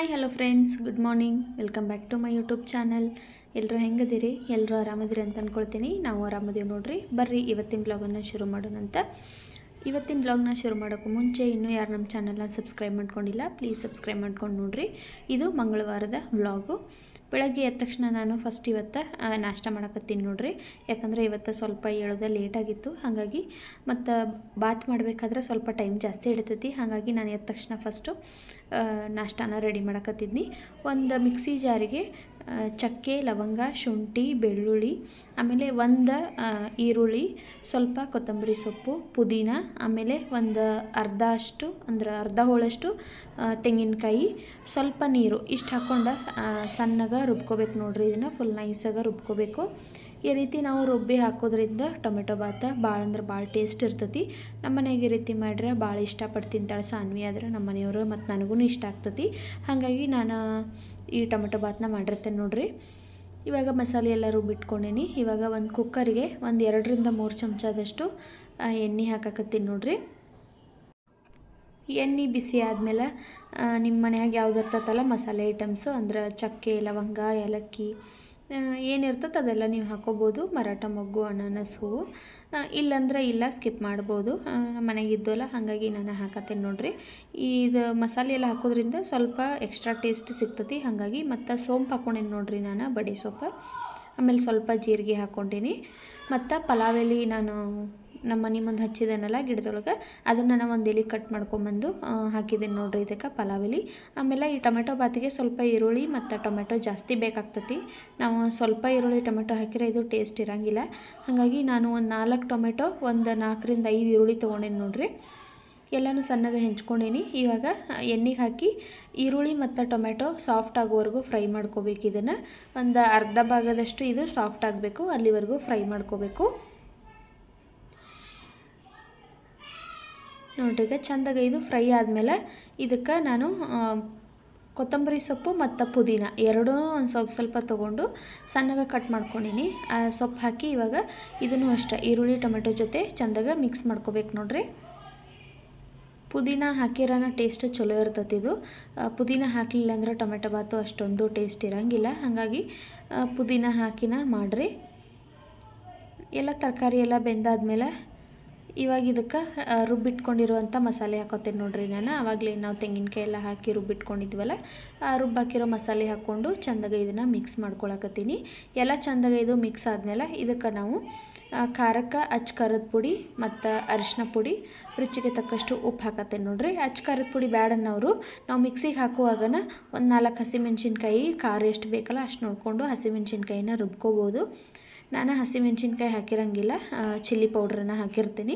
Hi hello friends, good morning. Welcome back to my YouTube channel. ಎಲ್ಲರೂ ಹೆಂಗದಿರಿ? ಎಲ್ಲರೂ ಆರಾಮದಿರಿ ಅಂತ ಅಂದ್ಕೊಳ್ತೀನಿ. ನಾವು ಆರಾಮದೀವಿ ನೋಡ್ರಿ. ಬರ್ರಿ ಇವತ್ತಿನ ಬ್ಲಾಗನ್ನು ಶುರು ಮಾಡೋಣಂತ. ಇವತ್ತಿನ ಬ್ಲಾಗ್ನ ಶುರು ಮಾಡೋಕ್ಕೂ ಮುಂಚೆ ಇನ್ನೂ ಯಾರು ನಮ್ಮ ಚಾನಲ್ನ ಸಬ್ಸ್ಕ್ರೈಬ್ ಮಾಡ್ಕೊಂಡಿಲ್ಲ, ಪ್ಲೀಸ್ ಸಬ್ಸ್ಕ್ರೈಬ್ ಮಾಡ್ಕೊಂಡು ನೋಡ್ರಿ. ಇದು ಮಂಗಳವಾರದ ವ್ಲಾಗು. ಬೆಳಗ್ಗೆ ಎದ್ದ ತಕ್ಷಣ ನಾನು ಫಸ್ಟ್ ಇವತ್ತು ನಾಷ್ಟ ಮಾಡಕತ್ತೀನಿ ನೋಡ್ರಿ. ಯಾಕಂದರೆ ಇವತ್ತು ಸ್ವಲ್ಪ ಏಳೋದು ಲೇಟಾಗಿತ್ತು. ಹಾಗಾಗಿ ಮತ್ತು ಬಾತ್ ಮಾಡಬೇಕಾದ್ರೆ ಸ್ವಲ್ಪ ಟೈಮ್ ಜಾಸ್ತಿ ಹಿಡಿತೈತಿ. ಹಾಗಾಗಿ ನಾನು ಎದ್ದ ತಕ್ಷಣ ಫಸ್ಟು ನಾಷ್ಟಾನ ರೆಡಿ ಮಾಡಕತ್ತಿದ್ನಿ. ಒಂದು ಮಿಕ್ಸಿ ಜಾರಿಗೆ ಚಕ್ಕೆ, ಲವಂಗ, ಶುಂಠಿ, ಬೆಳ್ಳುಳ್ಳಿ, ಆಮೇಲೆ ಒಂದು ಈರುಳ್ಳಿ, ಸ್ವಲ್ಪ ಕೊತ್ತಂಬರಿ ಸೊಪ್ಪು, ಪುದೀನ, ಆಮೇಲೆ ಒಂದು ಅರ್ಧ ಹೋಳಷ್ಟು ತೆಂಗಿನಕಾಯಿ, ಸ್ವಲ್ಪ ನೀರು ಇಷ್ಟು ಹಾಕ್ಕೊಂಡು ಸಣ್ಣಗೆ ರುಬ್ಕೋಬೇಕು ನೋಡ್ರಿ. ಇದನ್ನು ಫುಲ್ ನೈಸಾಗಿ ರುಬ್ಕೋಬೇಕು. ಈ ರೀತಿ ನಾವು ರುಬ್ಬಿ ಹಾಕೋದ್ರಿಂದ ಟೊಮೆಟೊ ಬಾತ ಭಾಳ ಅಂದ್ರೆ ಭಾಳ ಟೇಸ್ಟ್ ಇರ್ತೈತಿ. ನಮ್ಮ ಮನೆಗೆ ಈ ರೀತಿ ಮಾಡ್ರೆ ಭಾಳ ಇಷ್ಟಪಟ್ಟು ತಿಂತಾಳೆ ಸಾನ್ವಿ. ಆದರೆ ನಮ್ಮ ಮನೆಯವರು ಮತ್ತು ನನಗೂ ಇಷ್ಟ ಆಗ್ತೈತಿ. ಹಾಗಾಗಿ ನಾನು ಈ ಟೊಮೆಟೊ ಬಾತನ್ನ ಮಾಡಿರ್ತೇನೆ ನೋಡ್ರಿ. ಇವಾಗ ಮಸಾಲೆ ಎಲ್ಲ ರುಬ್ಬಿಟ್ಕೊಂಡೇನಿ. ಇವಾಗ ಒಂದು ಕುಕ್ಕರಿಗೆ ಒಂದು 2ರಿಂದ 3 ಚಮಚದಷ್ಟು ಎಣ್ಣೆ ಹಾಕಕತ್ತೀನಿ ನೋಡ್ರಿ. ಎಣ್ಣೆ ಬಿಸಿ ಆದಮೇಲೆ ನಿಮ್ಮ ಮನ್ಯಾಗ ಯಾವ್ದು ಇರ್ತೈತಲ್ಲ ಮಸಾಲೆ ಐಟಮ್ಸು, ಅಂದ್ರೆ ಚಕ್ಕೆ, ಲವಂಗ, ಏಲಕ್ಕಿ ಏನಿರ್ತದೆ ಅದೆಲ್ಲ ನೀವು ಹಾಕೋಬೋದು. ಮರಾಠ ಮೊಗ್ಗು, ಅನಾನಸ್ ಹೂವು, ಇಲ್ಲಾಂದ್ರೆ ಇಲ್ಲ, ಸ್ಕಿಪ್ ಮಾಡ್ಬೋದು. ನಮ್ಮ ಮನೆಗೆ ಇದ್ದೋಲ್ಲ, ಹಾಗಾಗಿ ನಾನು ಹಾಕತ್ತೇನೆ ನೋಡ್ರಿ. ಇದು ಮಸಾಲೆ ಎಲ್ಲ ಹಾಕೋದ್ರಿಂದ ಸ್ವಲ್ಪ ಎಕ್ಸ್ಟ್ರಾ ಟೇಸ್ಟ್ ಸಿಗ್ತೈತಿ. ಹಾಗಾಗಿ ಮತ್ತು ಸೋಂಪು ಹಾಕ್ಕೊಂಡೇನಿ ನೋಡ್ರಿ ನಾನು, ಬಡಿ ಸೊಪ್ಪು, ಆಮೇಲೆ ಸ್ವಲ್ಪ ಜೀರಿಗೆ ಹಾಕ್ಕೊಂಡೀನಿ. ಮತ್ತು ಪಲಾವ್ ಎಲೆ ನಾನು ನಮ್ಮ ಮನೆ ಮುಂದೆ ಹಚ್ಚಿದ್ದೇನಲ್ಲ ಗಿಡದೊಳಗೆ, ಅದನ್ನು ನಾನು ಒಂದು ಎಲೆ ಕಟ್ ಮಾಡ್ಕೊಂಬಂದು ಹಾಕಿದ್ದೀನಿ ನೋಡ್ರಿ ಇದಕ್ಕೆ ಪಲಾವ್ ಎಲೆ. ಆಮೇಲೆ ಈ ಟೊಮೆಟೊ ಬಾತಿಗೆ ಸ್ವಲ್ಪ ಈರುಳ್ಳಿ ಮತ್ತು ಟೊಮೆಟೊ ಜಾಸ್ತಿ ಬೇಕಾಗ್ತತಿ. ನಾವು ಸ್ವಲ್ಪ ಈರುಳ್ಳಿ ಟೊಮೆಟೊ ಹಾಕಿದ್ರೆ ಇದು ಟೇಸ್ಟ್ ಇರೋಂಗಿಲ್ಲ. ಹಾಗಾಗಿ ನಾನು ಒಂದು 4 ಟೊಮೆಟೊ, ಒಂದು 4ರಿಂದ 5 ಈರುಳ್ಳಿ ತೊಗೊಂಡೇನಿ ನೋಡ್ರಿ. ಎಲ್ಲನೂ ಸಣ್ಣಗೆ ಹೆಂಚ್ಕೊಂಡೇನಿ. ಇವಾಗ ಎಣ್ಣೆಗೆ ಹಾಕಿ ಈರುಳ್ಳಿ ಮತ್ತು ಟೊಮೆಟೊ ಸಾಫ್ಟ್ ಆಗೋವರೆಗೂ ಫ್ರೈ ಮಾಡ್ಕೋಬೇಕು. ಇದನ್ನು ಒಂದು ಅರ್ಧ ಭಾಗದಷ್ಟು ಇದು ಸಾಫ್ಟ್ ಆಗಬೇಕು, ಅಲ್ಲಿವರೆಗೂ ಫ್ರೈ ಮಾಡ್ಕೋಬೇಕು ನೋಡ್ರಿ. ಈಗ ಚೆಂದಾಗಿ ಇದು ಫ್ರೈ ಆದಮೇಲೆ ಇದಕ್ಕೆ ನಾನು ಕೊತ್ತಂಬರಿ ಸೊಪ್ಪು ಮತ್ತು ಪುದೀನ ಎರಡೂ ಒಂದು ಸ್ವಲ್ಪ ತೊಗೊಂಡು ಸಣ್ಣಗೆ ಕಟ್ ಮಾಡ್ಕೊಂಡೀನಿ. ಸೊಪ್ಪು ಹಾಕಿ ಇವಾಗ ಇದನ್ನು ಅಷ್ಟೇ ಈರುಳ್ಳಿ ಟೊಮೆಟೊ ಜೊತೆ ಚೆಂದಾಗಿ ಮಿಕ್ಸ್ ಮಾಡ್ಕೋಬೇಕು ನೋಡ್ರಿ. ಪುದೀನ ಹಾಕಿರೋನ ಟೇಸ್ಟ್ ಚಲೋ ಇರ್ತೈತಿ. ಇದು ಪುದೀನ ಹಾಕಲಿಲ್ಲ ಅಂದ್ರೆ ಟೊಮೆಟೊ ಬಾತು ಅಷ್ಟೊಂದು ಟೇಸ್ಟ್ ಇರೋಂಗಿಲ್ಲ. ಹಾಗಾಗಿ ಪುದೀನ ಹಾಕಿನ ಮಾಡಿರಿ. ಎಲ್ಲ ತರಕಾರಿ ಎಲ್ಲ ಬೆಂದಾದ್ಮೇಲೆ ಇವಾಗ ಇದಕ್ಕೆ ರುಬ್ಬಿಟ್ಕೊಂಡಿರುವಂಥ ಮಸಾಲೆ ಹಾಕೋತೇನೆ ನೋಡ್ರಿ ನಾನು. ಆವಾಗಲೇ ನಾವು ತೆಂಗಿನಕಾಯಿ ಎಲ್ಲ ಹಾಕಿ ರುಬ್ಬಿಟ್ಕೊಂಡಿದ್ವಲ್ಲ, ರುಬ್ಬಾಕಿರೋ ಮಸಾಲೆ ಹಾಕ್ಕೊಂಡು ಚೆಂದಾಗಿ ಇದನ್ನು ಮಿಕ್ಸ್ ಮಾಡ್ಕೊಳಕತ್ತೀನಿ. ಎಲ್ಲ ಚೆಂದಾಗಿ ಇದು ಮಿಕ್ಸ್ ಆದಮೇಲೆ ಇದಕ್ಕೆ ನಾವು ಖಾರಕ್ಕೆ ಖಾರದ ಪುಡಿ ಮತ್ತು ಅರಿಶಿನ ಪುಡಿ, ರುಚಿಗೆ ತಕ್ಕಷ್ಟು ಉಪ್ಪು ಹಾಕತ್ತೇನೆ ನೋಡ್ರಿ. ಖಾರದ ಪುಡಿ ಬ್ಯಾಡನ್ನವರು ನಾವು ಮಿಕ್ಸಿಗೆ ಹಾಕುವಾಗನ ಒಂದು 4 ಹಸಿಮೆಣ್ಸಿನ್ಕಾಯಿ, ಖಾರ ಎಷ್ಟು ಬೇಕಲ್ಲ ಅಷ್ಟು ನೋಡಿಕೊಂಡು ಹಸಿಮೆಣ್ಸಿನ್ಕಾಯಿನ ರುಬ್ಕೋಬೋದು. ನಾನು ಹಸಿಮೆಣ್ಸಿನ್ಕಾಯಿ ಹಾಕಿರಂಗಿಲ್ಲ, ಚಿಲ್ಲಿ ಪೌಡ್ರನ್ನು ಹಾಕಿರ್ತೀನಿ.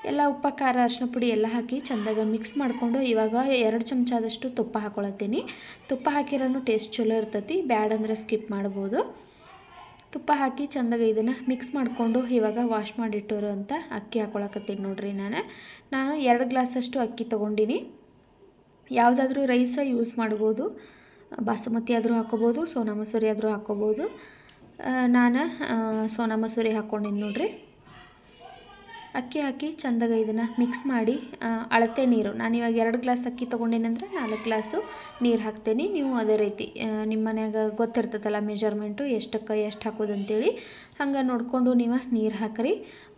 ಎಲ್ಲ ಉಪ್ಪು, ಖಾರ, ಅರಿಶಿನ ಪುಡಿ ಎಲ್ಲ ಹಾಕಿ ಚೆಂದಾಗಿ ಮಿಕ್ಸ್ ಮಾಡಿಕೊಂಡು ಇವಾಗ 2 ಚಮಚದಷ್ಟು ತುಪ್ಪ ಹಾಕ್ಕೊಳತ್ತೀನಿ. ತುಪ್ಪ ಹಾಕಿರೋನು ಟೇಸ್ಟ್ ಚಲೋ ಇರ್ತೈತಿ, ಬ್ಯಾಡಂದ್ರೆ ಸ್ಕಿಪ್ ಮಾಡ್ಬೋದು. ತುಪ್ಪ ಹಾಕಿ ಚೆಂದಾಗಿ ಇದನ್ನು ಮಿಕ್ಸ್ ಮಾಡಿಕೊಂಡು ಇವಾಗ ವಾಶ್ ಮಾಡಿಟ್ಟಿರೋಂಥ ಅಕ್ಕಿ ಹಾಕ್ಕೊಳಕತ್ತೀನಿ ನೋಡ್ರಿ. ನಾನು 2 ಗ್ಲಾಸಷ್ಟು ಅಕ್ಕಿ ತೊಗೊಂಡಿನಿ. ಯಾವುದಾದ್ರೂ ರೈಸ ಯೂಸ್ ಮಾಡ್ಬೋದು, ಬಾಸುಮತಿ ಆದರೂ ಹಾಕ್ಕೋಬೋದು, ಸೋನಾ ಮಸೂರಿ ಆದರೂ ಹಾಕ್ಕೋಬೋದು. ನಾನು ಸೋನಾ ಮಸೂರಿ ಹಾಕ್ಕೊಂಡೀನಿ ನೋಡ್ರಿ. ಅಕ್ಕಿ ಹಾಕಿ ಚೆಂದಾಗಿ ಇದನ್ನು ಮಿಕ್ಸ್ ಮಾಡಿ ಅಳತೆ ನೀರು, ನಾನಿವಾಗ 2 ಗ್ಲಾಸ್ ಅಕ್ಕಿ ತೊಗೊಂಡೇನಂದ್ರೆ 4 ಗ್ಲಾಸು ನೀರು ಹಾಕ್ತೇನೆ. ನೀವು ಅದೇ ರೀತಿ ನಿಮ್ಮ ಮನ್ಯಾಗ ಗೊತ್ತಿರ್ತೈತಲ್ಲ ಮೆಜರ್ಮೆಂಟು, ಎಷ್ಟು ಹಾಕೋದಂತೇಳಿ ಹಂಗೆ ನೋಡಿಕೊಂಡು ನೀವು ನೀರು ಹಾಕಿರಿ.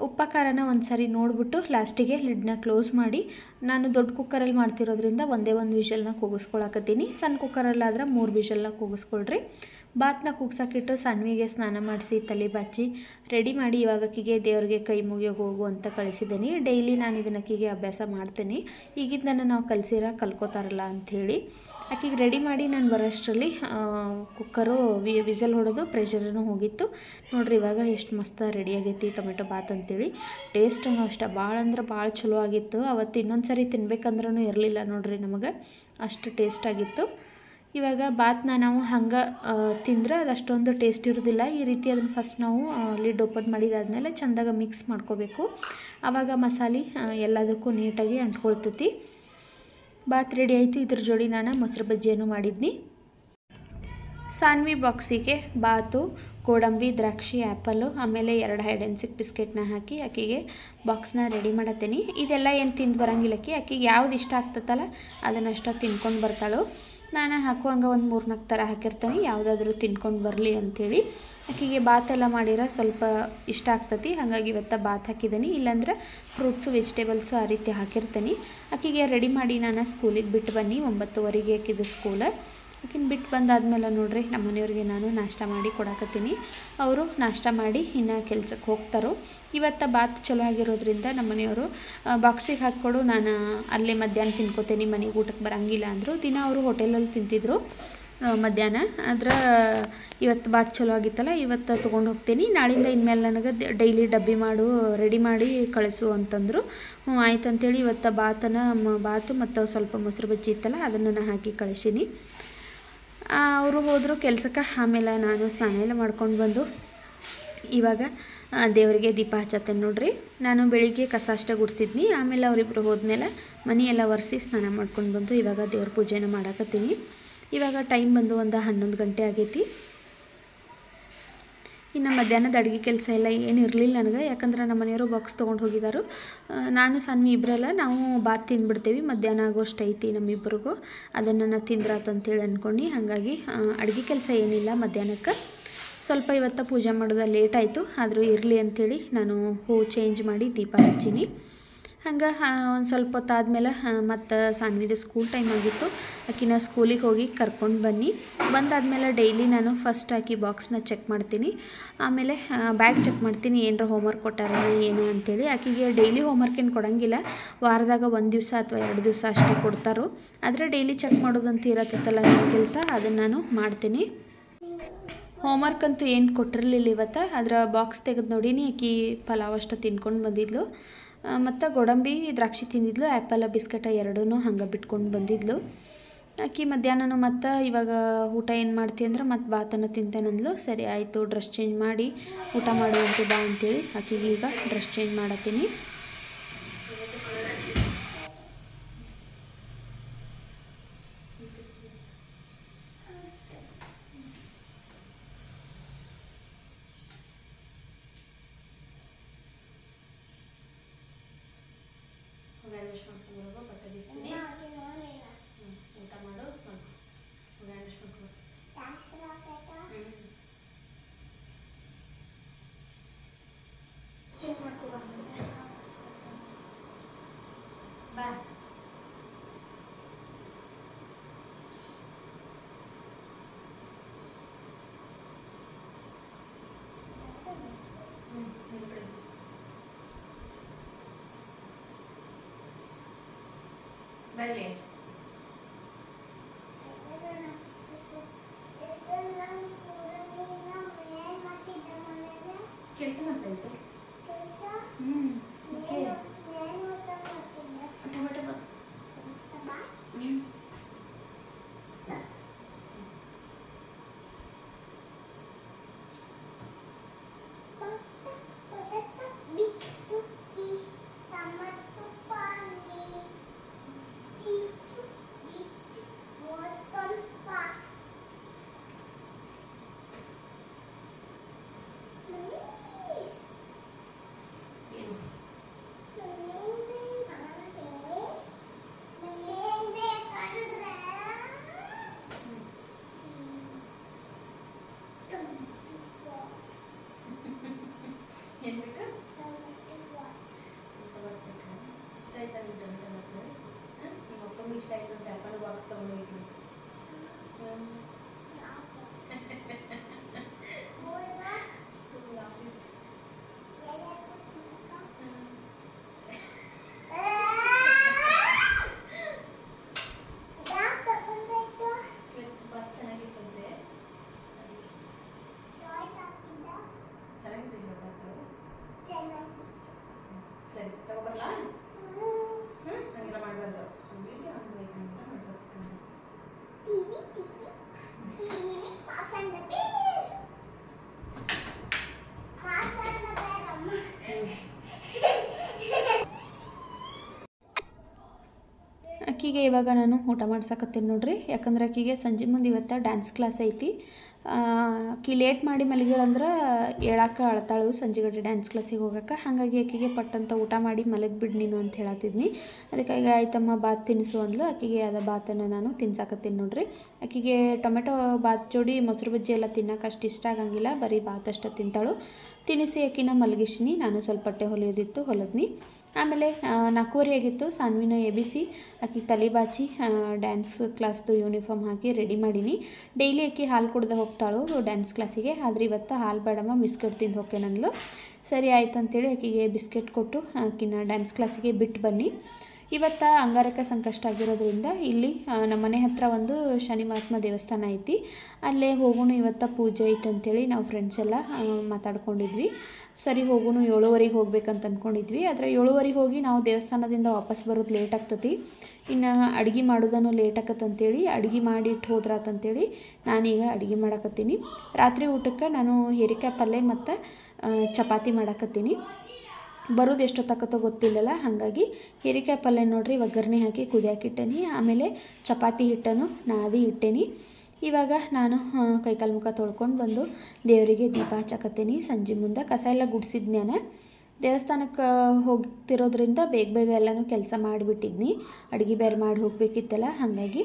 ಉಪ್ಪ ಖಾರನ ಒಂದು ಸಾರಿ ನೋಡಿಬಿಟ್ಟು ಲಾಸ್ಟಿಗೆ ಲಿಡ್ನ ಕ್ಲೋಸ್ ಮಾಡಿ, ನಾನು ದೊಡ್ಡ ಕುಕ್ಕರಲ್ಲಿ ಮಾಡ್ತಿರೋದ್ರಿಂದ ಒಂದೇ ಒಂದು ವಿಷಲ್ನ ಕೂಗಿಸ್ಕೊಳಕತ್ತೀನಿ. ಸಣ್ಣ ಕುಕ್ಕರಲ್ಲಾದ್ರೆ 3 ವಿಷಲ್ನ ಕೂಗಿಸ್ಕೊಳ್ರಿ. ಬಾತನ್ನ ಕೂಗ್ಸೋಕ್ಕಿಟ್ಟು ಸಾನ್ವಿಗೆ ಸ್ನಾನ ಮಾಡಿಸಿ ತಲೆ ಬಾಚಿ ರೆಡಿ ಮಾಡಿ ಇವಾಗ ಅಕ್ಕಿಗೆ ದೇವ್ರಿಗೆ ಕೈ ಮುಗಿಯೋಕೆ ಹೋಗು ಅಂತ ಕಳಿಸಿದ್ದೀನಿ. ಡೈಲಿ ನಾನು ಇದನ್ನು ಅಕ್ಕಿಗೆ ಅಭ್ಯಾಸ ಮಾಡ್ತೀನಿ. ಈಗಿದ್ದನ್ನು ನಾವು ಕಲ್ಕೋತಾರಲ್ಲ ಅಂಥೇಳಿ ಅಕ್ಕಿಗೆ ರೆಡಿ ಮಾಡಿ ನಾನು ಬರೋಷ್ಟರಲ್ಲಿ ಕುಕ್ಕರು ವಿಸಲ್ ಹೊಡೆದು ಪ್ರೆಷರನ್ನು ಹೋಗಿತ್ತು ನೋಡ್ರಿ. ಇವಾಗ ಎಷ್ಟು ಮಸ್ತ್ ರೆಡಿ ಆಗೈತಿ ಟೊಮೆಟೊ ಬಾತ್ ಅಂತೇಳಿ. ಟೇಸ್ಟನ್ನು ಅಷ್ಟೇ ಭಾಳ ಅಂದ್ರೆ ಭಾಳ ಚಲೋ ಆಗಿತ್ತು. ಅವತ್ತು ಇನ್ನೊಂದು ಸಾರಿ ತಿನ್ಬೇಕಂದ್ರೂ ಇರಲಿಲ್ಲ ನೋಡ್ರಿ, ನಮಗೆ ಅಷ್ಟು ಟೇಸ್ಟ್ ಆಗಿತ್ತು. ಇವಾಗ ಬಾತನ್ನ ನಾವು ಹಂಗೆ ತಿಂದರೆ ಅದು ಅಷ್ಟೊಂದು ಟೇಸ್ಟ್ ಇರೋದಿಲ್ಲ. ಈ ರೀತಿ ಅದನ್ನು ಫಸ್ಟ್ ನಾವು ಲಿಡ್ ಓಪನ್ ಮಾಡಿದಾದ್ಮೇಲೆ ಚೆಂದಾಗಿ ಮಿಕ್ಸ್ ಮಾಡ್ಕೋಬೇಕು. ಆವಾಗ ಮಸಾಲೆ ಎಲ್ಲದಕ್ಕೂ ನೀಟಾಗಿ ಅಂಟ್ಕೊಳ್ತೈತಿ. ಬಾತ್ ರೆಡಿ ಆಯಿತು. ಇದ್ರ ಜೋಡಿ ನಾನು ಮೊಸರು ಬಜ್ಜಿಯನ್ನು ಮಾಡಿದ್ನಿ. ಸಾನ್ವಿ ಬಾಕ್ಸಿಗೆ ಬಾತು, ಗೋಡಂಬಿ, ದ್ರಾಕ್ಷಿ, ಆ್ಯಪಲ್ಲು, ಆಮೇಲೆ 2 ಹೈಡ್ ಆ್ಯಂಡ್ ಸಿಕ್ ಬಿಸ್ಕೆಟ್ನ ಹಾಕಿ ಆಕೆಗೆ ಬಾಕ್ಸ್ನ ರೆಡಿ ಮಾಡತ್ತೀನಿ. ಇದೆಲ್ಲ ಏನು ತಿಂದು ಬರೋಂಗಿಲ್ಲ. ಆಕೆಗೆ ಯಾವ್ದು ಇಷ್ಟ ಆಗ್ತತ್ತಲ್ಲ ಅದನ್ನಷ್ಟ ತಿನ್ಕೊಂಡು ಬರ್ತಾಳು. ನಾನು ಹಾಕುವಂಗೆ ಒಂದು 3-4 ಥರ ಹಾಕಿರ್ತೀನಿ, ಯಾವುದಾದ್ರೂ ತಿನ್ಕೊಂಡು ಬರಲಿ ಅಂಥೇಳಿ. ಆಕೆಗೆ ಬಾತೆಲ್ಲ ಮಾಡಿರೋ ಸ್ವಲ್ಪ ಇಷ್ಟ ಆಗ್ತತಿ, ಹಾಗಾಗಿ ಇವತ್ತು ಬಾತ್ ಹಾಕಿದ್ದೀನಿ. ಇಲ್ಲಾಂದ್ರೆ ಫ್ರೂಟ್ಸು ವೆಜಿಟೇಬಲ್ಸು ಆ ರೀತಿ ಹಾಕಿರ್ತೀನಿ. ಆಕೆಗೆ ರೆಡಿ ಮಾಡಿ ನಾನು ಸ್ಕೂಲಿಗೆ ಬಿಟ್ಟು ಬನ್ನಿ. 9:15 ಆಕಿದ್ದು ಸ್ಕೂಲ್. ಆಕಿನ ಬಿಟ್ಟು ಬಂದಾದ್ಮೇಲೆ ನೋಡ್ರಿ ನಮ್ಮ ಮನೆಯವ್ರಿಗೆ ನಾನು ನಾಷ್ಟ ಮಾಡಿ ಕೊಡಾಕತ್ತೀನಿ. ಅವರು ನಾಷ್ಟ ಮಾಡಿ ಇನ್ನು ಕೆಲ್ಸಕ್ಕೆ ಹೋಗ್ತಾರೋ. ಇವತ್ತು ಬಾತ್ ಚಲೋ ಆಗಿರೋದ್ರಿಂದ ನಮ್ಮ ಮನೆಯವರು ಬಾಕ್ಸಿಗೆ ಹಾಕ್ಕೊಡು, ನಾನು ಅಲ್ಲೇ ಮಧ್ಯಾಹ್ನ ತಿನ್ಕೋತೀನಿ, ಮನೆಗೆ ಊಟಕ್ಕೆ ಬರೋಂಗಿಲ್ಲ ಅಂದರು. ದಿನ ಅವರು ಹೋಟೆಲಲ್ಲಿ ತಿಂತಿದ್ರು ಮಧ್ಯಾಹ್ನ. ಆದ್ರೆ ಇವತ್ತು ಬಾತ್ ಚಲೋ ಆಗಿತ್ತಲ್ಲ, ಇವತ್ತು ತೊಗೊಂಡು ಹೋಗ್ತೀನಿ. ನಾಳಿಂದ ಇನ್ಮೇಲೆ ನನಗೆ ಡೈಲಿ ಡಬ್ಬಿ ಮಾಡು, ರೆಡಿ ಮಾಡಿ ಕಳಿಸು ಅಂತಂದರು. ಆಯ್ತು ಅಂತೇಳಿ ಇವತ್ತು ಬಾತು ಮತ್ತು ಸ್ವಲ್ಪ ಮೊಸರು ಬಜ್ಜಿ ಇತ್ತಲ್ಲ, ಅದನ್ನು ನಾನು ಹಾಕಿ ಕಳಿಸೀನಿ. ಅವರು ಹೋದರು ಕೆಲಸಕ್ಕೆ. ಆಮೇಲೆ ನಾನು ಸ್ನಾನ ಎಲ್ಲ ಮಾಡ್ಕೊಂಡು ಬಂದು ಇವಾಗ ದೇವರಿಗೆ ದೀಪ ಹಚ್ಚತ್ತೇನೆ ನೋಡ್ರಿ. ನಾನು ಬೆಳಿಗ್ಗೆ ಕಸ ಅಷ್ಟೇ ಗುಡಿಸಿದ್ನಿ. ಆಮೇಲೆ ಅವರಿಬ್ಬರು ಹೋದ್ಮೇಲೆ ಮನೆಯೆಲ್ಲ ಒರೆಸಿ ಸ್ನಾನ ಮಾಡ್ಕೊಂಡು ಬಂದು ಇವಾಗ ದೇವ್ರ ಪೂಜೆನ ಮಾಡಾಕತ್ತೀನಿ. ಇವಾಗ ಟೈಮ್ ಬಂದು ಒಂದು 11 ಗಂಟೆ ಆಗೈತಿ. ಇನ್ನು ಮಧ್ಯಾಹ್ನದ ಅಡುಗೆ ಕೆಲಸ ಎಲ್ಲ ಏನು ಇರಲಿಲ್ಲ ನನಗೆ, ಯಾಕಂದ್ರೆ ನಮ್ಮ ಮನೆಯವರು ಬಾಕ್ಸ್ ತೊಗೊಂಡು ಹೋಗಿದ್ದಾರೆ. ನಾನು ಸಣ್ಣ ಇಬ್ಬರಲ್ಲ, ನಾವು ಬಾತ್ ತಿಂದುಬಿಡ್ತೇವೆ. ಮಧ್ಯಾಹ್ನ ಆಗೋಷ್ಟು ಐತಿ ನಮ್ಮಿಬ್ಬರಿಗೂ, ಅದನ್ನು ನಾನು ತಿಂದ್ರಾತಂತೇಳಿ ಅಂದ್ಕೊಂಡು. ಹಾಗಾಗಿ ಅಡುಗೆ ಕೆಲಸ ಏನಿಲ್ಲ ಮಧ್ಯಾಹ್ನಕ್ಕೆ. ಸ್ವಲ್ಪ ಇವತ್ತು ಪೂಜೆ ಮಾಡೋದು ಲೇಟ್ ಆಯಿತು, ಆದರೂ ಇರಲಿ ಅಂಥೇಳಿ ನಾನು ಹೂವು ಚೇಂಜ್ ಮಾಡಿ ದೀಪ ಹಚ್ಚೀನಿ. ಹಂಗೆ ಒಂದು ಸ್ವಲ್ಪ ಹೊತ್ತಾದ್ಮೇಲೆ ಮತ್ತು ಸಾನ್ವಿದು ಸ್ಕೂಲ್ ಟೈಮ್ ಆಗಿತ್ತು. ಆಕಿನ ಸ್ಕೂಲಿಗೆ ಹೋಗಿ ಕರ್ಕೊಂಡು ಬಂದಾದ್ಮೇಲೆ ಡೈಲಿ ನಾನು ಫಸ್ಟ್ ಆಕಿ ಬಾಕ್ಸ್ನ ಚೆಕ್ ಮಾಡ್ತೀನಿ. ಆಮೇಲೆ ಬ್ಯಾಗ್ ಚೆಕ್ ಮಾಡ್ತೀನಿ, ಏನರ ಹೋಮ್ವರ್ಕ್ ಕೊಟ್ಟಾರ ಏನು ಅಂಥೇಳಿ. ಆಕಿಗೆ ಡೈಲಿ ಹೋಮ್ವರ್ಕ್ ಏನು ಕೊಡೋಂಗಿಲ್ಲ, ವಾರದಾಗ 1 ದಿವಸ ಅಥವಾ 2 ದಿವಸ ಅಷ್ಟೇ ಕೊಡ್ತಾರೋ. ಆದರೆ ಡೈಲಿ ಚೆಕ್ ಮಾಡೋದಂತ ಇರತ್ತಲ್ಲ ನನ್ನ ಕೆಲಸ, ಅದನ್ನು ನಾನು ಮಾಡ್ತೀನಿ. ಹೋಮ್ವರ್ಕ್ ಅಂತೂ ಏನು ಕೊಟ್ಟಿರಲಿಲ್ಲ ಇವತ್ತು. ಅದರ ಬಾಕ್ಸ್ ತೆಗೆದು ನೋಡೀನಿ, ಆಕಿ ಪಲಾವ್ ಅಷ್ಟು ತಿನ್ಕೊಂಡು ಬಂದಿದ್ಲು. ಮತ್ತು ಗೋಡಂಬಿ ದ್ರಾಕ್ಷಿ ತಿಂದಿದ್ಲು, ಆ್ಯಪಲ್ ಬಿಸ್ಕೆಟ ಎರಡೂ ಹಂಗೆ ಬಿಟ್ಕೊಂಡು ಬಂದಿದ್ಲು. ಆಕಿ ಮಧ್ಯಾಹ್ನನೂ ಮತ್ತು ಇವಾಗ ಊಟ ಏನು ಮಾಡ್ತಿ ಅಂದ್ರೆ ಮತ್ತು ಬಾತನ್ನು ತಿಂತೇನಂದ್ಲು. ಸರಿ ಆಯಿತು, ಡ್ರೆಸ್ ಚೇಂಜ್ ಮಾಡಿ ಊಟ ಮಾಡುವಂತೆ ಬಾ ಅಂತೇಳಿ ಆಕಿಗೆ ಈಗ ಡ್ರೆಸ್ ಚೇಂಜ್ ಮಾಡತ್ತೀನಿ. ವ್ಯಾನಿಷ್ ಮಾಡ್ಕೊಂಡು ಬಟ್ಟೆ ಬಿಸ್ತೀನಿ. ಊಟ ಮಾಡು, ವ್ಯಾನಿಷ್ ಮಾಡ್ಕೊಂಡು ಚೆಕ್ ಮಾಡ್ಕೊ ಬಾ. ಬರಲಿ ಕೆಲಸ ಮಾಡ್ತಾಯಿತ್ತು. ಟೊಮೆಟೊ ಬಾತ್ ಏನು ಬೇಕು? ಇಷ್ಟ ಆಯ್ತಾ ನೀವು ಟೊಮೆಟೊ ಬಾತ್? ನಿಮ್ಮ ಅಪ್ಪನಿಗೆ ಇಷ್ಟ ಆಯ್ತು ಅಂತ ಆ್ಯಪಲ್ ಬಾಕ್ಸ್ ತೊಗೊಂಡು ಹೋಗಿದ್ದೀನಿ. ಸ್ಕೂಲ್ ಆಫೀಸ್ ಬಾತ್ ಚೆನ್ನಾಗಿರ್ತಂತೆ. ಚೆನ್ನಾಗಿರ್ತಿಲ್ಲ ಬಾತು? ಸರಿ ತಗೊಬರಲ್ಲ. ಹಂಗೆಲ್ಲ ಮಾಡಬಾರ್ದು, ಹಂಗೆ ಹಂಗೆಲ್ಲ ಮಾಡಬಾರ್ದು. ಆಕಿಗೆ ಇವಾಗ ನಾನು ಊಟ ಮಾಡ್ಸಕತ್ತೀನಿ ನೋಡ್ರಿ. ಯಾಕಂದ್ರೆ ಆಕಿಗೆ ಸಂಜೆ ಮುಂದೆ ಇವತ್ತು ಡ್ಯಾನ್ಸ್ ಕ್ಲಾಸ್ ಐತಿ. ಆಕಿ ಲೇಟ್ ಮಾಡಿ ಮಲಗಿಳಂದ್ರೆ ಹೇಳಕ್ಕೆ ಅಳ್ತಾಳು ಸಂಜೆಗಡೆ ಡ್ಯಾನ್ಸ್ ಕ್ಲಾಸಿಗೆ ಹೋಗಕ್ಕೆ. ಹಾಗಾಗಿ ಆಕೆಗೆ ಪಟ್ಟಂತ ಊಟ ಮಾಡಿ ಮಲಗಿಬಿಡು ನೀನು ಅಂತ ಹೇಳತ್ತಿದ್ನಿ. ಅದಕ್ಕಾಗಿ ಆಯ್ತಮ್ಮ ಬಾತ್ ತಿನ್ನಿಸು ಅಂದ್ಲು. ಆಕೆಗೆ ಅದ ಬಾತನ್ನು ನಾನು ತಿನ್ಸಾಕತ್ತೀನಿ ನೋಡ್ರಿ. ಆಕೆಗೆ ಟೊಮೆಟೊ ಬಾತ್ ಜೋಡಿ ಮೊಸರು ಬಜ್ಜಿ ಎಲ್ಲ ತಿನ್ನೋಕೆ ಅಷ್ಟು ಇಷ್ಟ ಆಗಂಗಿಲ್ಲ, ಬರೀ ಬಾತ್ ಅಷ್ಟೇ ತಿಂತಾಳು. ತಿನ್ನಿಸಿ ಆಕಿನ ಮಲಗಿಸಿನಿ. ನಾನು ಸ್ವಲ್ಪ ಬಟ್ಟೆ ಹೊಲಿಯೋದಿತ್ತು, ಹೊಲದ್ನಿ. ಆಮೇಲೆ 4:15 ಆಗಿತ್ತು. ಸಾನ್ವಿನ ಎಬ್ಬಿಸಿ ಆಕಿ ತಲೆ ಬಾಚಿ ಡ್ಯಾನ್ಸ್ ಕ್ಲಾಸ್ದು ಯೂನಿಫಾರ್ಮ್ ಹಾಕಿ ರೆಡಿ ಮಾಡೀನಿ. ಡೈಲಿ ಆಕಿ ಹಾಲು ಕುಡ್ದು ಹೋಗ್ತಾಳು ಡ್ಯಾನ್ಸ್ ಕ್ಲಾಸಿಗೆ. ಆದರೆ ಇವತ್ತು ಹಾಲು ಬೇಡಮ್ಮ, ಬಿಸ್ಕೆಟ್ ತಿಂದು ಹೋಗ್ತೇನಂದ್ಲು. ಸರಿ ಆಯ್ತು ಅಂತೇಳಿ ಆಕಿಗೆ ಬಿಸ್ಕೆಟ್ ಕೊಟ್ಟು ಆಕಿನ ಡ್ಯಾನ್ಸ್ ಕ್ಲಾಸಿಗೆ ಬಿಟ್ಟು ಬನ್ನಿ. ಇವತ್ತು ಅಂಗಾರಕ ಸಂಕಷ್ಟ ಆಗಿರೋದ್ರಿಂದ ಇಲ್ಲಿ ನಮ್ಮ ಮನೆ ಹತ್ತಿರ ಒಂದು ಶನಿ ಮಹಾತ್ಮ ದೇವಸ್ಥಾನ ಐತಿ, ಅಲ್ಲೇ ಹೋಗೋಣ ಇವತ್ತು ಪೂಜೆ ಐತೆ ಅಂತೇಳಿ ನಾವು ಫ್ರೆಂಡ್ಸ್ ಎಲ್ಲ ಮಾತಾಡ್ಕೊಂಡಿದ್ವಿ. ಸರಿ ಹೋಗೋಣ, 7:15 ಹೋಗ್ಬೇಕಂತ ಅಂದ್ಕೊಂಡಿದ್ವಿ. ಆದರೆ 7:15 ಹೋಗಿ ನಾವು ದೇವಸ್ಥಾನದಿಂದ ವಾಪಸ್ ಬರೋದು ಲೇಟ್ ಆಗ್ತತಿ. ಇನ್ನು ಅಡುಗೆ ಮಾಡೋದನ್ನು ಲೇಟ್ ಆಕತ್ತಂತೇಳಿ ಅಡುಗೆ ಮಾಡಿ ಇಟ್ಟು ಹೋದ್ರಾತಂತೇಳಿ ನಾನೀಗ ಅಡುಗೆ ಮಾಡಾಕತ್ತೀನಿ. ರಾತ್ರಿ ಊಟಕ್ಕೆ ನಾನು ಹೀರೆಕಾಯಿ ಪಲ್ಯ ಮತ್ತು ಚಪಾತಿ ಮಾಡಾಕತ್ತೀನಿ. ಬರೋದು ಎಷ್ಟೊತ್ತಾಕತ್ತೋ ಗೊತ್ತಿಲ್ಲಲ್ಲ, ಹಾಗಾಗಿ ಹೀರೆಕಾಯಿ ಪಲ್ಯ ನೋಡ್ರಿ ಒಗ್ಗರಣೆ ಹಾಕಿ ಕುದಿಯಾಕಿಟ್ಟೇನಿ. ಆಮೇಲೆ ಚಪಾತಿ ಹಿಟ್ಟನ್ನು ನಾದಿ ಇಟ್ಟೇನಿ. ಇವಾಗ ನಾನು ಕೈಕಾಲು ಮುಖ ತೊಳ್ಕೊಂಡು ಬಂದು ದೇವರಿಗೆ ದೀಪ ಹಚ್ಚಾಕತ್ತೀನಿ. ಸಂಜೆ ಮುಂದೆ ಕಸ ಎಲ್ಲ ಗುಡಿಸಿದ್ನ್ಯಾನ. ದೇವಸ್ಥಾನಕ್ಕೆ ಹೋಗ್ತಿರೋದ್ರಿಂದ ಬೇಗ ಬೇಗ ಎಲ್ಲನೂ ಕೆಲಸ ಮಾಡಿಬಿಟ್ಟಿದ್ನಿ. ಅಡುಗೆ ಬೇರೆ ಮಾಡಿ ಹೋಗಬೇಕಿತ್ತಲ್ಲ, ಹಾಗಾಗಿ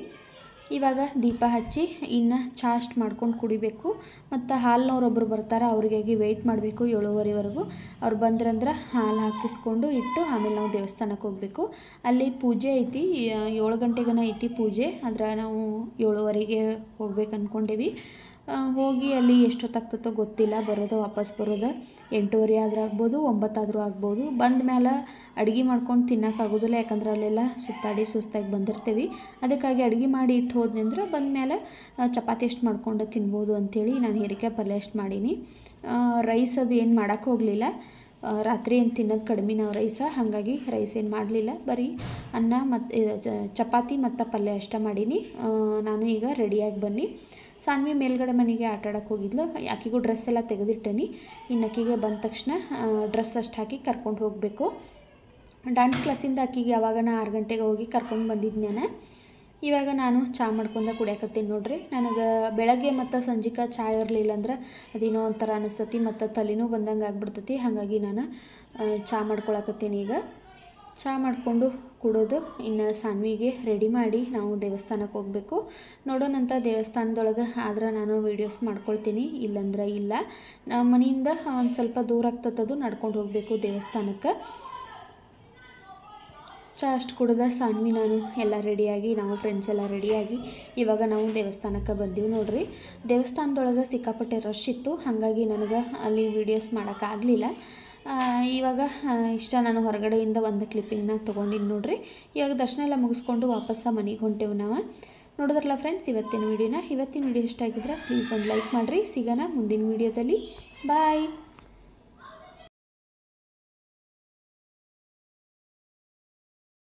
ಇವಾಗ ದೀಪ ಹಚ್ಚಿ ಇನ್ನು ಚಹಾ ಅಷ್ಟು ಮಾಡ್ಕೊಂಡು ಕುಡಿಬೇಕು. ಮತ್ತು ಹಾಲಿನವ್ರೊಬ್ಬರು ಬರ್ತಾರೆ, ಅವ್ರಿಗಾಗಿ ವೆಯ್ಟ್ ಮಾಡಬೇಕು 7:15ವರೆಗೂ. ಅವ್ರು ಬಂದ್ರಂದ್ರೆ ಹಾಲು ಹಾಕಿಸ್ಕೊಂಡು ಇಟ್ಟು ಆಮೇಲೆ ನಾವು ದೇವಸ್ಥಾನಕ್ಕೆ ಹೋಗಬೇಕು. ಅಲ್ಲಿ ಪೂಜೆ ಐತಿ, 7 ಗಂಟೆಗನ ಐತಿ ಪೂಜೆ. ಆದರೆ ನಾವು 7:15ಗೆ ಹೋಗ್ಬೇಕು ಅಂದ್ಕೊಂಡೇವಿ. ಹೋಗಿ ಅಲ್ಲಿ ಎಷ್ಟೊತ್ತಾಗ್ತದೋ ಗೊತ್ತಿಲ್ಲ. ವಾಪಸ್ ಬರೋದು 8:30 ಆದರೂ ಆಗ್ಬೋದು, 9 ಆದರೂ ಆಗ್ಬೋದು. ಬಂದ ಮೇಲೆ ಅಡುಗೆ ಮಾಡ್ಕೊಂಡು ತಿನ್ನೋಕ್ಕಾಗೋದಿಲ್ಲ, ಯಾಕಂದ್ರೆ ಅಲ್ಲೆಲ್ಲ ಸುತ್ತಾಡಿ ಸುಸ್ತಾಗಿ ಬಂದಿರ್ತೀವಿ. ಅದಕ್ಕಾಗಿ ಅಡುಗೆ ಮಾಡಿ ಇಟ್ಟು ಹೋದ್ನಿ ಅಂದ್ರೆ ಬಂದಮೇಲೆ ಚಪಾತಿ ಎಷ್ಟು ಮಾಡ್ಕೊಂಡು ತಿನ್ಬೋದು ಅಂಥೇಳಿ ನಾನು ಹೀರೆಕಾಯಿ ಪಲ್ಯ ಅಷ್ಟು ಮಾಡೀನಿ. ರೈಸ್ ಅದು ಏನು ಮಾಡೋಕ್ಕೆ ಹೋಗಲಿಲ್ಲ. ರಾತ್ರಿ ಏನು ತಿನ್ನೋದು ಕಡಿಮೆ ನಾವು ರೈಸ, ಹಾಗಾಗಿ ರೈಸ್ ಏನು ಮಾಡಲಿಲ್ಲ. ಬರೀ ಅನ್ನ ಮತ್ತು ಚಪಾತಿ ಮತ್ತು ಪಲ್ಯ ಅಷ್ಟೇ ಮಾಡೀನಿ. ನಾನು ಈಗ ರೆಡಿಯಾಗಿ ಬನ್ನಿ. ಸಾನ್ವಿ ಮೇಲ್ಗಡೆ ಮನೆಗೆ ಆಟ ಆಡೋಕ್ಕೆ ಹೋಗಿದ್ಲು. ಆಕೆಗೂ ಡ್ರೆಸ್ ಎಲ್ಲ ತೆಗೆದಿಟ್ಟೇನಿ. ಇನ್ನು ಆಕೆಗೆ ಬಂದ ತಕ್ಷಣ ಡ್ರೆಸ್ ಅಷ್ಟು ಹಾಕಿ ಕರ್ಕೊಂಡು ಹೋಗಬೇಕು. ಡ್ಯಾನ್ಸ್ ಕ್ಲಾಸಿಂದ ಆಕೆಗೆ ಯಾವಾಗ 6 ಗಂಟೆಗೆ ಹೋಗಿ ಕರ್ಕೊಂಡು ಬಂದಿದ್ನ್ಯಾನ. ಇವಾಗ ನಾನು ಚಹಾ ಮಾಡ್ಕೊಂಡು ಕುಡಿಯಾಕತ್ತೀನಿ ನೋಡ್ರಿ. ನನಗೆ ಬೆಳಗ್ಗೆ ಮತ್ತು ಸಂಜೆಗೆ ಚಹಾ ಇರಲಿಲ್ಲ ಅಂದ್ರೆ ಅದೇನೋ ಒಂಥರ ಅನಿಸ್ತತಿ ಮತ್ತು ತಲೆನೂ ಬಂದಂಗೆ ಆಗ್ಬಿಡ್ತತಿ. ಹಾಗಾಗಿ ನಾನು ಚಹಾ ಮಾಡ್ಕೊಳಕತ್ತೀನಿ. ಈಗ ಚಹಾ ಮಾಡಿಕೊಂಡು ಕುಡೋದು. ಇನ್ನು ಸಾನ್ವಿಗೆ ರೆಡಿ ಮಾಡಿ ನಾವು ದೇವಸ್ಥಾನಕ್ಕೆ ಹೋಗಬೇಕು. ನೋಡೋಣಂತ ದೇವಸ್ಥಾನದೊಳಗೆ ಆದ್ರೆ ನಾನು ವೀಡಿಯೋಸ್ ಮಾಡ್ಕೊಳ್ತೀನಿ, ಇಲ್ಲಂದ್ರೆ ಇಲ್ಲ. ನಮ್ಮ ಮನೆಯಿಂದ ಒಂದು ಸ್ವಲ್ಪ ದೂರ ಆಗ್ತದದು, ನಡ್ಕೊಂಡು ಹೋಗಬೇಕು ದೇವಸ್ಥಾನಕ್ಕೆ. ಚಹಾ ಅಷ್ಟು ಕುಡ್ದ ಸಾನ್ವಿ ನಾನು ಎಲ್ಲ ರೆಡಿಯಾಗಿ, ನಾವು ಫ್ರೆಂಡ್ಸ್ ಎಲ್ಲ ರೆಡಿಯಾಗಿ ಇವಾಗ ನಾವು ದೇವಸ್ಥಾನಕ್ಕೆ ಬಂದೀವಿ ನೋಡ್ರಿ. ದೇವಸ್ಥಾನದೊಳಗೆ ಸಿಕ್ಕಾಪಟ್ಟೆ ರಶ್ ಇತ್ತು, ಹಾಗಾಗಿ ನನಗೆ ಅಲ್ಲಿ ವೀಡಿಯೋಸ್ ಮಾಡೋಕ್ಕಾಗಲಿಲ್ಲ. ಇವಾಗ ಇಷ್ಟ ನಾನು ಹೊರಗಡೆಯಿಂದ ಒಂದು ಕ್ಲಿಪ್ಪಿಂಗ್ನ ತೊಗೊಂಡಿನಿ ನೋಡ್ರಿ. ಇವಾಗ ದರ್ಶನ ಎಲ್ಲ ಮುಗಿಸ್ಕೊಂಡು ವಾಪಸ್ಸು ಮನೆಗೆ ಹೊಂಟೇವು ನಾವು. ನೋಡಿದ್ರಲ್ಲ ಫ್ರೆಂಡ್ಸ್ ಇವತ್ತಿನ ವೀಡಿಯೋ ಇಷ್ಟ ಆಗಿದ್ರೆ ಪ್ಲೀಸ್ ಒಂದು ಲೈಕ್ ಮಾಡಿರಿ. ಸಿಗೋಣ ಮುಂದಿನ ವೀಡಿಯೋದಲ್ಲಿ. ಬಾಯ್.